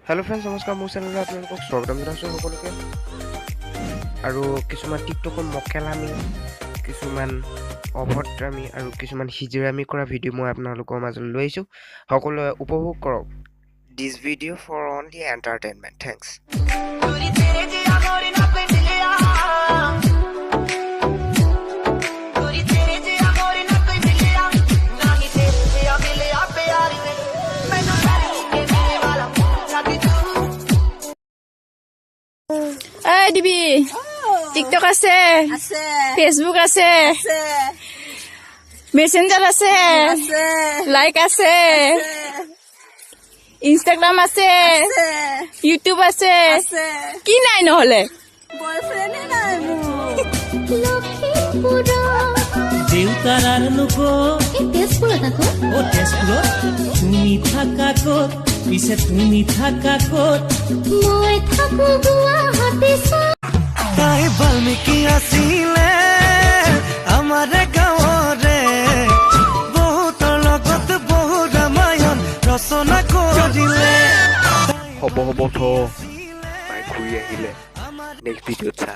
hello friends नमस्कार মোৰ চেনেললৈ আপোনালোকক স্বাগতম জনাইছোঁ সকলোকে আৰু কিছুমান টিকটকৰ মকেলামি কিছুমান অভদ্ৰামি আৰু কিছুমান হিজিৰামি কৰা ভিডিঅ' মই আপোনালোকৰ মাজলৈ লৈ আহিছোঁ সকলোৱে উপভোগ কৰক this video' for only entertainment thanks এই দিবি টিকটক আছে ফেসবুক আছে মেসেঞ্জার আছে লাইক আছে ইনস্টাগ্রাম আছে ইউটিউব আছে কি নাই নহলে দেউতাৰ আৰু নুকো ও তেজপুৰত তুমি থাকা ক'ত পিছে তুমি থাকা ক'ত মই থাকো গুৱাহাটী তাই বাল্মীকি আছিলে আমাৰ গাঁৱৰে বহুতৰ লগত বহু ৰামায়ণ ৰচনা কৰিলে হ'ব থ মাই ঘূৰি আহিলে নেক্সট ভিডিঅ'ত চা